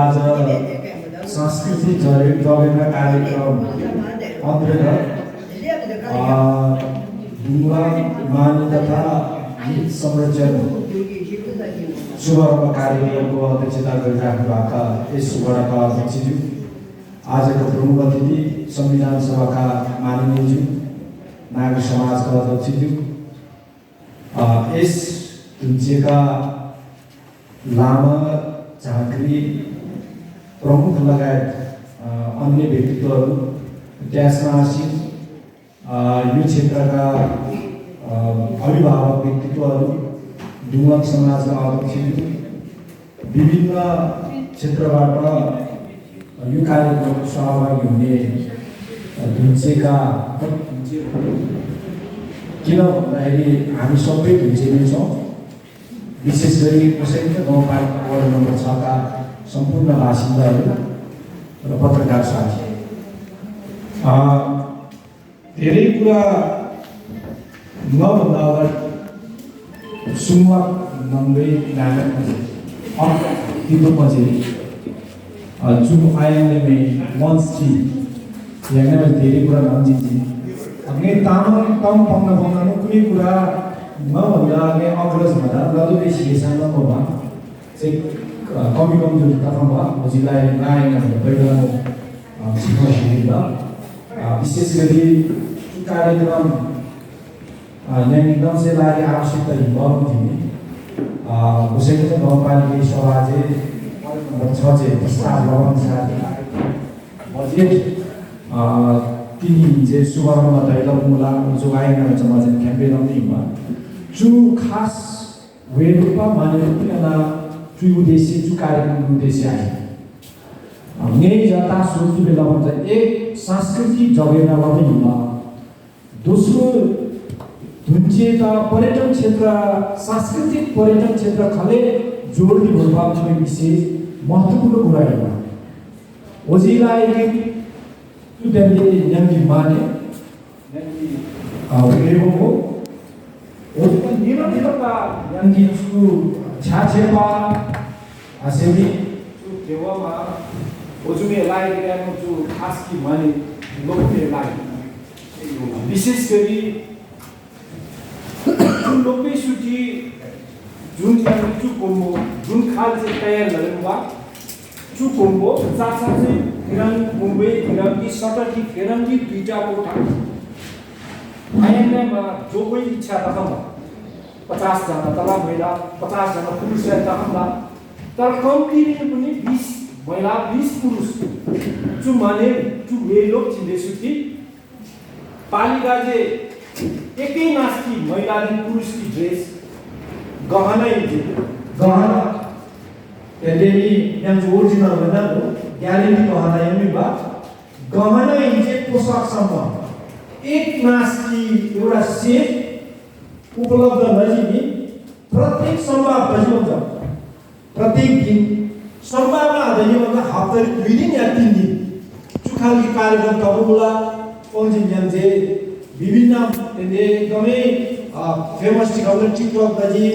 आज सांस्कृतिक जगेर्ना कार्यक्रम अन्तर्गत ढुङ्गा मानी तथा गीत संरक्षण शुभारम्भ कार्यक्रमको अध्यक्षता गरिराख्नुभएका यस वडाका अध्यक्षज्यू, आजको प्रमुख अतिथि संविधान सभाका माननीयज्यू, नागरिक समाजका अध्यक्षज्यू, यस धुन्चेका लामा झाँक्री प्रमुख लगायत अन्य व्यक्तित्वहरू, त्यसमा आसीन यो क्षेत्रका अभिभावक व्यक्तित्वहरू, डुङ्गक समाजका अध्यक्षहरू, विभिन्न क्षेत्रबाट यो कार्यक्रममा सहभागी हुने धुन्चेका, किन भन्दाखेरि हामी सबै धुन्चे नै छौँ। विशेष गरी कसैको गाउँपालिका वार्ड नम्बर 6 का सम्पूर्ण बासिन्दाहरू र पत्रकार साथी, धेरै कुरा नभन्दा अगाडि सुनवाक नम्बे नागरिक तिम्रो पछि जुन आएंगे में मंच थी यहाँ में धेरै कुरा नजिन्थी अग्ने तामाङ कम पङ्ग पङ्गनो कुनै कुरा नभन्दा अघि अग्रज भन्दा लदुबेसिएसँग नभा चाहिँ कमी कमजोरी तर्फमा हजुरलाई लाएन पहिलो सिक्न विशेष गरी कार्यक्रम यहाँ एकदम से लागि आवश्यकता हिँड्नु थिए कसैको चाहिँ गाउँपालिका सभा चाहिँ नम्बर 6 चाहिँ प्रस्ताव लगाउन बजेट तिनी चाहिँ शुभारम्भ तैला मुला जो आएन चाहिँ क्याम्पेन आउने जो खास वे रूपमा मान्यता चु उद्देश्य चु कार्यक्रम उद्देश्य आए यही जता सोच्ने बेला भन्छ एक सांस्कृतिक जगेर्ना पनि दोस्रो धुन्चे पर्यटन क्षेत्र सांस्कृतिक पर्यटन क्षेत्र खले जोड्ने भूभागको विषय महत्त्वपूर्ण कुरा हो। ओजिलाई त्यो देले यंगी माने वेगो हो ओजको निरन्तरता यंगी छु छाछेपा असेली छु देवमा ओजुमे लागिरहेको छु खास कि माने लोकले लागि विशेष गरी जुन लोकले सुटी जुन चाहिँ चु कोम्बो जुन खाल चाहिँ तयार गरेको चु कोम्बो साथसाथै किरण मुम्बई किरण की सटर की किरण की दुईटा कोठा आइएमएमा जो कोही इच्छा तखम 50 जना तला महिला 50 जना पुरुष तखमला तर कम्तीले पनि 20 महिला 20 पुरुष चु माने चु वेलो छिन्देसु कि पालिका चाहिँ एकै नास्की महिला र पुरुष की ड्रेस गहना गहना त्यसले यहाँ ओरिजिनल भन्दा ग्यारेन्टी गहना यमी बा गहना इन्चे पोसाकसम्म एक नास्की एउटा सेट उपलब्ध नजिनी प्रत्येक सम्भाव बजिन्छ प्रत्येक दिन सम्भावना आधेनी भन्दा हप्ता 2 दिन या 3 दिन चुखाली कार्यक्रम तबुला पञ्जिम जन्जे विभिन्न एकदमै फेमस टिकटक दजी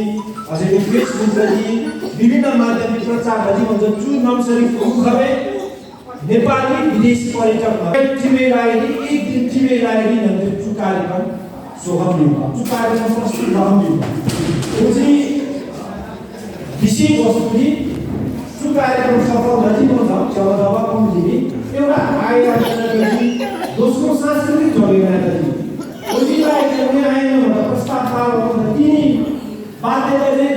अझै फेसबुक दजी विभिन्न माध्यमिक प्रचार दजी भन्छ चु नमसरी खुखबे नेपाली विदेशी पर्यटक टिमेराइडी एक दिन टिमेराइडी भन्ने चु कार्यक्रम सोहम लिनु चु कार्यक्रम प्रस्तुत गराउनु लिनु ओजी विशेष वस्तु चु कार्यक्रम सफल दजी भन्छ जब कम्ती एउटा आइराख्ने दोस्रो सांस्कृतिक जगेर्ना दजी ओजीलाई चाहिँ आएन भनेर प्रस्ताव पार्नु तिनी बाध्यताले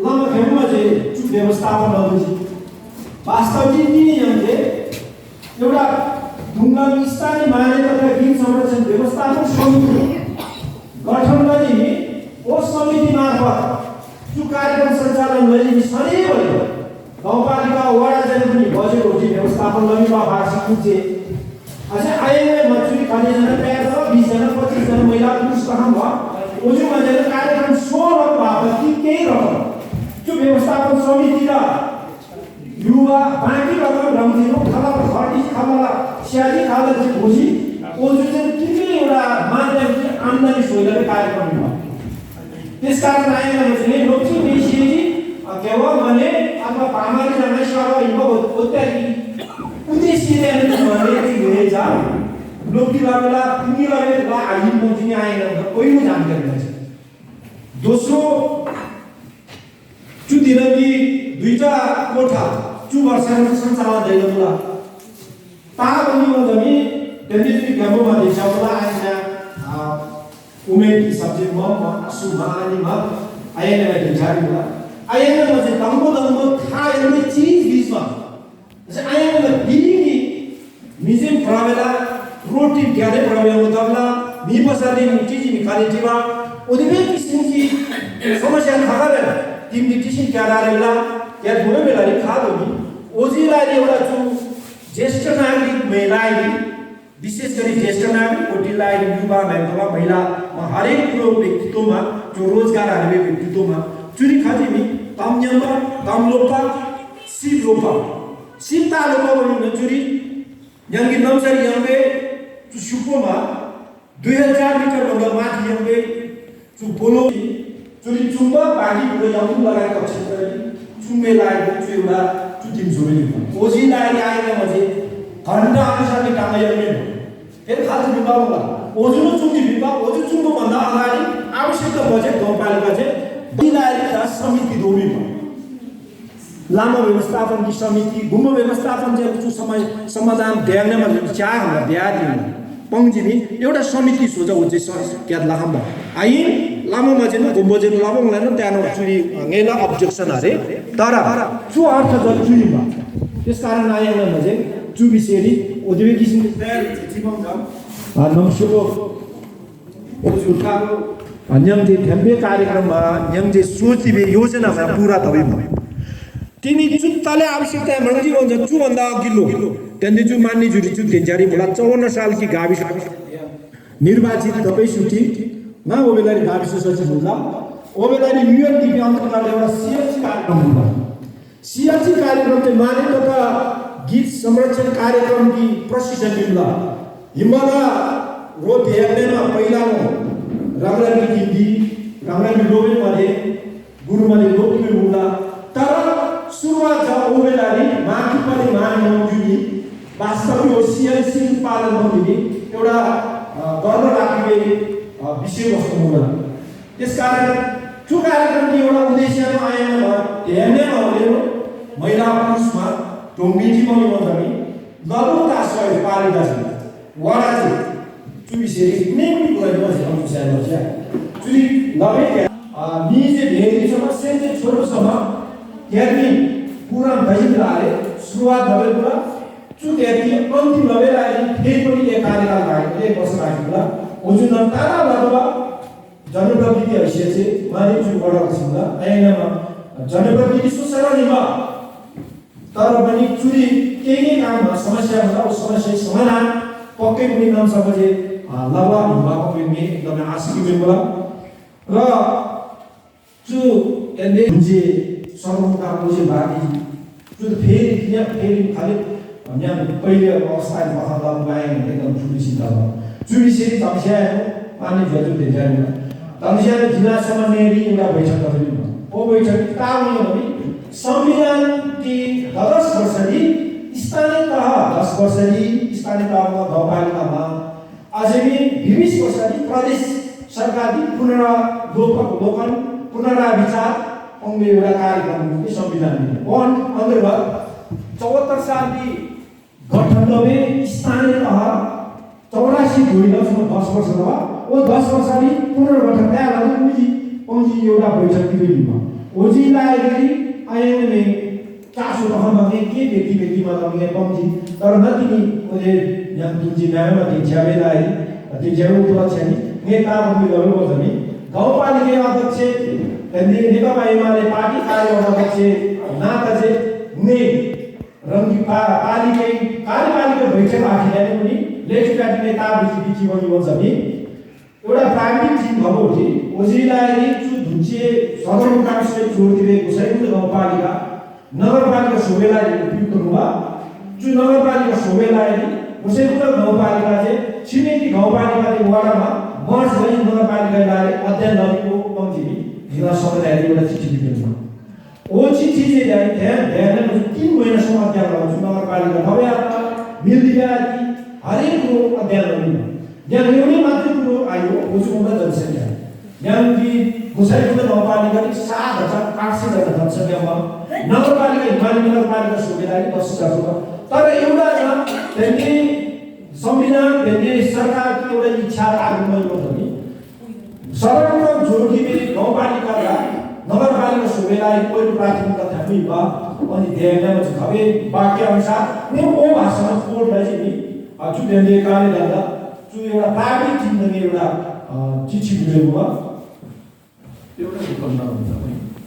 लम खेममा चाहिँ चु व्यवस्थापन गर्दै वास्तविक तिनी हामीले एउटा ढुङ्गा स्थानीय मान्यता तथा गीत संरक्षण व्यवस्थापन समिति गठन गरी ओ समिति मार्फत चु कार्यक्रम सञ्चालन गरी सधैँभरि गाउँपालिका वडा चाहिँ पनि बजेट होटी व्यवस्थापन गरी वार्षिक बुझे अझै आइएमए मन्त्री कतिजना तयार छ 20 जना 25 जना महिला पुरुष कहाँ भयो ओजु मजेले कार्यक्रम सोह्र भागकी केही रकम त्यो व्यवस्थापन समिति र युवा बाँकी रकम रमदिनो खाला खर्टी खाला स्याली खाला चाहिँ घोषी ओजु चाहिँ किनले एउटा माध्यमिक आम्दानी सोइले कार्यक्रम भयो त्यसकारण आइएमए मन्त्रीले लोकची देशीजी केवल भने अथवा पामाले जाने सभा इनको उत्तरी उद्देश्य ने जा लोकी वाला पुनी वाले ला आइम पहुंचने आए ना कोई नहीं जानकारी नहीं दोस्तों चु दिनगी दुईटा कोठा चु वर्षमा संचालन दैलो होला ता पनि म जमी त्यति गमो मा देशा होला आइना उमेटी सब्जेक्ट म सुभानी म आइना में जारी होला आइना में चाहिँ दम्बो था एउटा चीज बीचमा जैसे आइना में बिलिङी म्युजियम प्रवेला रोटी क्यारे प्रवेला दबला मी पसरी चीज निकाले जीवा उदिबे किसिमकी समस्या खबर टिम डिटिसन क्यारारेला या दुवै बेलाले खादो नि ओजीलाई एउटा छु ज्येष्ठ नागरिक महिलाले विशेष गरी ज्येष्ठ नागरिक कोटीलाई युवा महिला हरेक कुरो व्यक्तित्वमा जो रोजगार हाल्ने व्यक्तित्वमा चुरी खादिमी तमयम्बा तमलोपा सिलोपा सिता लोपा भन्ने चुरी यंगी नमसरी यंगे चु सुपोमा 2000 मिटर भन्दा माथि यंगे चु बोलो चुरी चुम्बा पानी पुरो यंगु लगाएको क्षेत्र चुम्बे लागेको छु एउटा चुटिम जोडी ओजी लागि आएन मजे घण्टा अनुसारले काम गर्ने फेरि खालको विभाग होला ओजुनो चुम्बी विभाग ओजु चुम्बो भन्दा अगाडि आवश्यक बजेट गाउँपालिका चाहिँ जिल्ला समिति दोमी लामो व्यवस्थापन की समिति गुम्बा व्यवस्थापन चाहिँ समय समाधान ध्यानमा चार होला ब्यादिन पंजिनी एउटा समिति सोझ उज्जै क्या लाम आई लामो मजेन गुम्बो जेन लामो लेन त्यानो चुरी ngela objection अरे तर चु अर्थ ज चुरीमा त्यसकारण आएन मजे चु विषयरी ओदिवे किसिम जीवन जाम नमस्को ओजुकाको अन्यमले थेम्बे कार्यक्रममा यङजे सोचिबे योजना पूरा तबै भयो तिनी जुत्ताले आवश्यकता मर्जी भन्छ छु भन्दा अघिल्लो त्यहाँदेखि जो मान्ने जुरी छु तेन्जारी होला 54 साल की गाविस निर्वाचित तपाई सुटी न ओबेलारी गाविस सचिव होला ओबेलारी युएनडीपी अन्तर्गत एउटा सीएचसी कार्यक्रम होला सीएचसी कार्यक्रम चाहिँ माने तथा गीत संरक्षण कार्यक्रम की प्रशिक्षण दिला हिमला रो हेर्नेमा पहिलाको रामरानी हिन्दी रामरानी लोबे माने गुरुमाले लोकमे होला तर सुरुवात छ ओबेलारी माथि पनि माने नजुनी वास्तविक सीएचसी पालन गर्ने एउटा गर्न लाग्ने विषय वस्तु होला त्यसकारण त्यो कार्यक्रमको एउटा उद्देश्यमा आएन हेर्ने नहुने महिला पुरुषमा ढोङ्गी पनि भन्छमी लगौता सहयोग पालिका छ वडा चाहिँ चुबिसे कुनै पनि कुरा समस्या नछ चुरी लबे निजे भेरीसम्म सेन्टे छोरोसम्म हेर्ने पुरा भइराले सुरुवात भएकोला चुकेती अन्तिम लबेलाले फेरि पनि एक कार्यकाल भएको एक वर्ष राखेकोला ओजुन तारा लगवा जनप्रतिनिधि हैसियत चाहिँ माने जुन बडाको छिला आइनामा जनप्रतिनिधि सुसरणीमा तर पनि चुरी केही काममा समस्या हुन्छ ओ समस्या समाधान पक्कै पनि नाम समझे लवा हुँदाको पनि एकदमै आशिकी बेला र चु एन्डे जे सर्वका मुझे बाकी जो फेरि यहाँ फेरि खाली यहाँ पहिले अवस्थामा बखला लगाए एकदम ठुलो चुबिसेरी तम्स्याएको पानी भेजु धेरै तम्स्याले जिल्लासम्म नेरी एउटा बैठक गर्नु ओ बैठक ताउनु भने संविधान की 10 वर्षली स्थानीय तह 10 वर्षली स्थानीय तहमा गाउँपालिकामा अझै पनि 20 वर्षली प्रदेश सरकारले पुनरावलोकन पुनराविचार अंगे एउटा कार्यक्रम के संविधान वन अन्तर्गत 74 साल की गठन लबे स्थानीय तह 84 भइसक्यो 10 वर्ष रहा ओ 10 वर्षले पुनर्गठन त्याला पंजी एउटा बैठक दिइमा ओजीलाई आएने चासो रहमा के व्यक्तिमा लगे पंजी तर नतिनी ओले यहाँ तुजी नाममा दिन्छाबेलाई दिन्छाबे उपलक्ष्य नि नेता भन्ने गर्नु पर्छ नि गाउँपालिका अध्यक्ष त्यहाँदेखि नेकपा एमाले पार्टी कार्याध्यक्ष नाता चाहिँ हुने रङ्गी पालिकै कार्यपालिका बैठक राखिँदैन पनि लेजिस्लेटिभ नेता बिची पनि भन्छ नि एउटा प्राइमेरी टिम भएको थियो ओजीलाई चु धुन्चे सदरमुकामले जोड दिएको सैनिक गाउँपालिका नगरपालिका सोबेलाई उपयोग गर्नुभयो चु नगरपालिका सोबेलाई मुसेकुट गाउँपालिका चाहिँ छिमेकी गाउँपालिकाले वडामा मर्ज गरी नगरपालिकालाई अध्ययन गरेको पञ्चमी जिल्ला समुदायले एउटा चिठी लेखेको वो चिट्ठी चाहिँ ध्यान 3 महिनासम्म अध्ययन गर्छु नगरपालिका नभएका मिल्दिया आदि हरेक कुरो अध्ययन गर्नु यहाँ एउटै मात्रै कुरो आयो बुझ्नुमा जनसङ्ख्या यहाँ कि मुसाइपुर नगरपालिका 7,800 जना जनसङ्ख्यामा नगरपालिका हिमाली नगरपालिका सुविधाले 10,000 छ तर एउटा छ त्यही संविधान त्यही सरकारको एउटा इच्छा आगमनको छ नि सर्वप्रथम जोखिमे गाउँपालिका नगरपालिका सुविधालाई पहिलो प्राथमिकता थाहा अनि ध्यानमा चाहिँ खबे वाक्य अनुसार ओ भाषामा कोडलाई चाहिँ नि जुट्याउने कारणले गर्दा एउटा प्राविधिक जिन्दगी एउटा चिठी बुझेको एउटा विकल्प हुन्छ